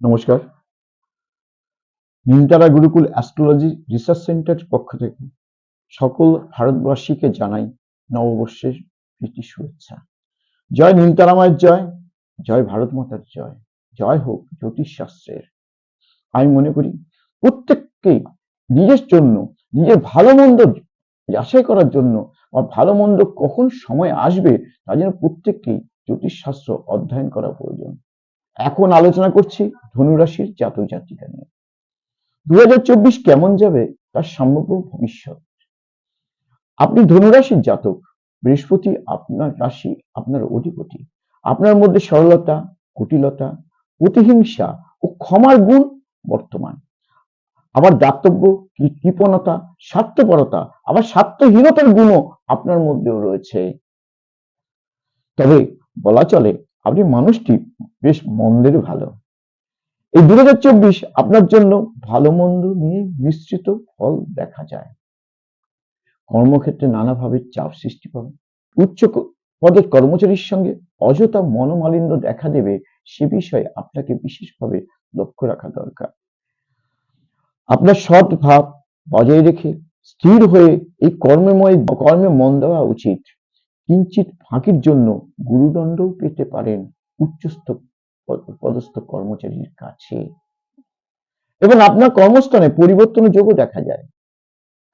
নমস্কার। নিমতারা Gurukul astrology research সেন্টারের পক্ষ থেকে সকল ভারতবাসীকে জানাই নববর্ষের প্রীতি শুভেচ্ছা। জয় নিমতারা মায়ের জয়, জয় ভারত মাতার জয়, জয় হোক জ্যোতিষশাস্ত্রের। আমি মনে করি প্রত্যেককেই নিজের জন্য, নিজের ভালো মন্দ যাচাই করার জন্য বা ভালো মন্দ কখন সময় আসবে তার জন্য প্রত্যেককেই জ্যোতিষশাস্ত্র অধ্যয়ন করা প্রয়োজন। এখন আলোচনা করছি ধনুরাশির জাতক জাতিকা নিয়ে। 2024 কেমন যাবে তার সম্ভাব্য ভবিষ্যৎ। আপনি ধনুরাশির জাতক, বৃহস্পতি আপনার রাশি, আপনার অধিপতি। আপনার মধ্যে সরলতা, কুটিলতা, প্রতিহিংসা ও ক্ষমার গুণ বর্তমান। আবার দাতব্য, কৃপণতা, স্বার্থপরতা, আবার স্বার্থহীনতার গুণও আপনার মধ্যেও রয়েছে। তবে বলা চলে আপনি মানুষটি বেশ মন্দের ভালো। এই 2024 আপনার জন্য ভালো মন্দ নিয়ে মিশ্রিত ফল দেখা যায়। কর্মক্ষেত্রে নানাভাবে চাপ সৃষ্টি পাবে। উচ্চ পদের কর্মচারীর সঙ্গে অযথা মনোমালিন্য দেখা দেবে, সে বিষয়ে আপনাকে বিশেষভাবে লক্ষ্য রাখা দরকার। আপনার সৎ ভাব বজায় রেখে স্থির হয়ে এই কর্মে মন দেওয়া উচিত। কিঞ্চিত ফাঁকির জন্য গুরুদণ্ডও পেতে পারেন উচ্চস্থ পদস্থ কর্মচারীর কাছে, এবং আপনার কর্মস্থানে পরিবর্তনের যোগও দেখা যায়।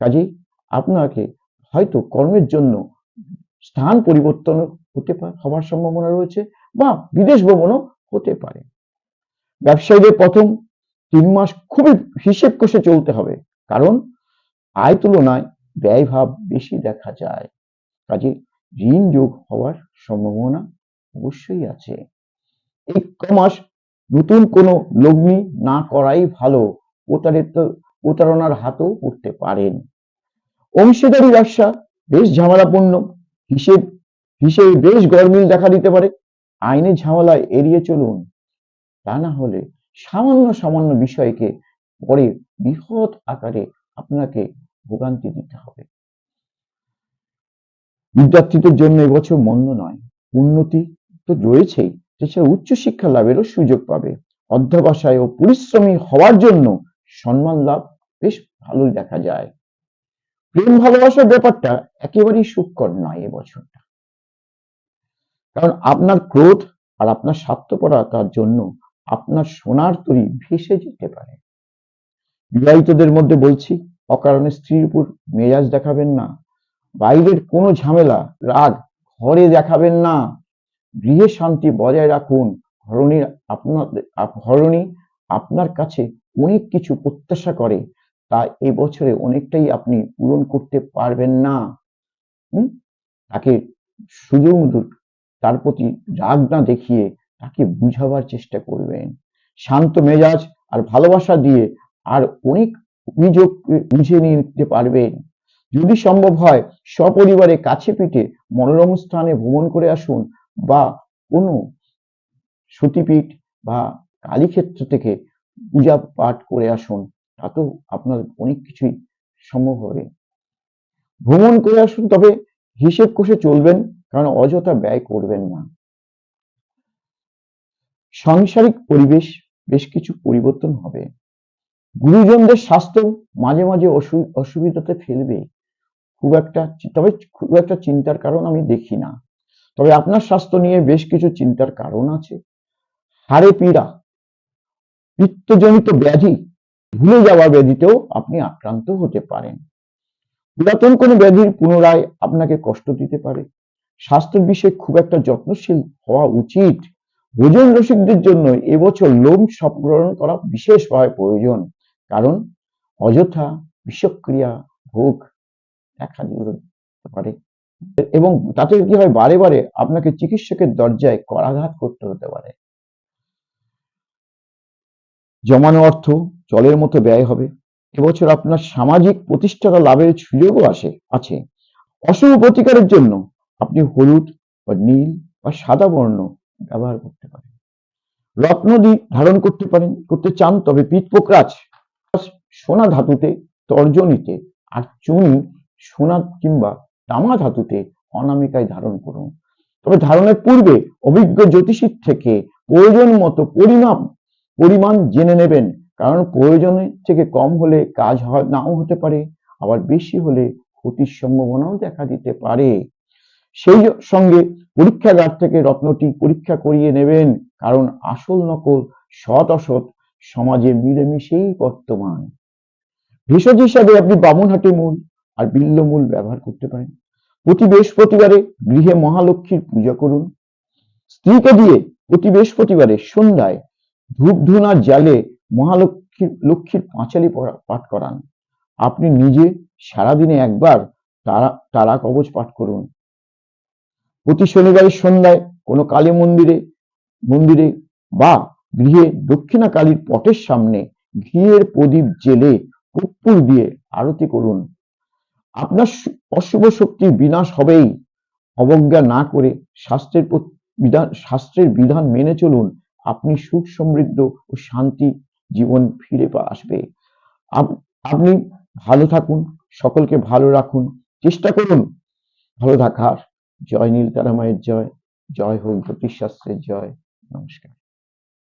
কাজেই আপনাকে হয়তো কর্মের জন্য স্থান পরিবর্তন হওয়ার সম্ভাবনা রয়েছে বা বিদেশ ভ্রমণও হতে পারে। ব্যবসায়ীদের প্রথম 3 মাস খুবই হিসেব কষে চলতে হবে, কারণ আয় তুলনায় ব্যয়ভাব বেশি দেখা যায়। কাজে ঋণ যোগ হওয়ার সম্ভাবনা অবশ্যই আছে। এই মাস নতুন কোনো লগ্নি না করাই ভালো, প্রতারণার হাতেও পড়তে পারেন। অংশীদারি ব্যবসা বেশ ঝামেলাপূর্ণ, হিসেবে বেশ গরমিল দেখা দিতে পারে। আইনের ঝামেলা এড়িয়ে চলুন, তা না হলে সামান্য বিষয়কে পরে বৃহৎ আকারে আপনাকে ভোগান্তি দিতে হবে। বিদ্যার্থীদের জন্য এবছর মন্দ নয়, উন্নতি তো রয়েছেই, এছাড়া উচ্চশিক্ষা লাভেরও সুযোগ পাবে। অধ্যবসায় ও পরিশ্রমী হওয়ার জন্য সম্মান লাভ বেশ ভালোই দেখা যায়। প্রেম ভালোবাসার ব্যাপারটা একেবারেই সুখকর নয় এবছরটা, কারণ আপনার ক্রোধ আর আপনার স্বার্থপরতার জন্য আপনার সোনার তরী ভেসে যেতে পারে। বিবাহিতদের মধ্যে বলছি, অকারণে স্ত্রীর উপর মেজাজ দেখাবেন না। বাইরের কোনো ঝামেলা, রাগ ঘরে দেখাবেন না। গৃহে শান্তি বজায় রাখুন। ঘরণী আপনার কাছে অনেক কিছু প্রত্যাশা করে, তা এবছরে অনেকটাই আপনি পূরণ করতে পারবেন না। তাকে শুধু তার প্রতি রাগ না দেখিয়ে তাকে বুঝাবার চেষ্টা করবেন। শান্ত মেজাজ আর ভালোবাসা দিয়ে আর অনেক অভিযোগ বুঝে নিতে পারবেন। যদি সম্ভব হয় সপরিবারে কাছে পিঠে মনোরম স্থানে ভ্রমণ করে আসুন, বা কোনো সতীপীঠ বা কালীক্ষেত্র থেকে পূজা পাঠ করে আসুন, তাতেও আপনার অনেক কিছুই সম্ভব হবে। ভ্রমণ করে আসুন, তবে হিসেব কষে চলবেন, কারণ অযথা ব্যয় করবেন না। সাংসারিক পরিবেশ বেশ কিছু পরিবর্তন হবে। গুরুজনদের স্বাস্থ্য মাঝে মাঝে অসুবিধাতে ফেলবে, খুব একটা চিন্তার কারণ আমি দেখি না। তবে আপনার স্বাস্থ্য নিয়ে বেশ কিছু চিন্তার কারণ আছে। হাড়ে পীড়া, পিত্তজনিত ব্যাধি, ভুলে যাওয়া ব্যাধিতেও আপনি আক্রান্ত হতে পারেন। পুরাতন কোনো ব্যাধির পুনরায় আপনাকে কষ্ট দিতে পারে। স্বাস্থ্যের বিষয়ে খুব একটা যত্নশীল হওয়া উচিত। ভোজন রসিকদের জন্য এবছর লোম সংবরণ করা বিশেষভাবে প্রয়োজন, কারণ অযথা বিষক্রিয়া ভোগ দেখা দিতে পারে, এবং তাতে কি হয়, বারে বারে আপনাকে চিকিৎসকের দরজায় করাঘাত করতে হতে পারে। জমানো অর্থ জলের মতো ব্যয় হবে। এবছর আপনার সামাজিক প্রতিষ্ঠাতা লাভের সুযোগও আছে। অশুভ প্রতিকারের জন্য আপনি হলুদ বা নীল বা সাদা বর্ণ ব্যবহার করতে পারেন। রত্নদি ধারণ করতে চান, তবে পিতপোকরাজ সোনা ধাতুতে তর্জনীতে, আর চুনি সোনা কিংবা তামা ধাতুতে অনামিকায় ধারণ করুন। তবে ধারণের পূর্বে অভিজ্ঞ জ্যোতিষীর থেকে প্রয়োজন মতো পরিমাপ পরিমাণ জেনে নেবেন, কারণ প্রয়োজনের থেকে কম হলে কাজ নাও হতে পারে, আবার বেশি হলে ক্ষতির সম্ভাবনাও দেখা দিতে পারে। সেই সঙ্গে পরীক্ষাগার থেকে রত্নটি পরীক্ষা করিয়ে নেবেন, কারণ আসল নকল, সৎ অসৎ সমাজে মিলেমিশেই বর্তমান। ভেষজ হিসাবে আপনি বামুনহাটি মূল আর বিল্ব মূল ব্যবহার করতে পারেন। প্রতি বৃহস্পতিবারে গৃহে মহালক্ষ্মীর পূজা করুন। স্ত্রীকে দিয়ে প্রতি বৃহস্পতিবারে সন্ধ্যায় ধূপ ধুনার জালে লক্ষ্মীর পাঁচালী পাঠ করান। আপনি নিজে সারাদিনে একবার তারা কবচ পাঠ করুন। প্রতি শনিবারের সন্ধ্যায় কোনো কালী মন্দিরে বা গৃহে দক্ষিণা কালীর পটের সামনে ঘিয়ের প্রদীপ জেলে কর্পূর দিয়ে আরতি করুন। আপনার অশুভ শক্তির বিনাশ হবেই। অবজ্ঞা না করে শাস্ত্রের বিধান মেনে চলুন। আপনি সুখ সমৃদ্ধ ও শান্তি জীবন ফিরে আসবে। আপনি ভালো থাকুন, সকলকে ভালো রাখুন, চেষ্টা করুন ভালো থাকার। জয় নীল তারা মায়ের জয়, জয় হোক জ্যোতিষ শাস্ত্রের জয়। নমস্কার।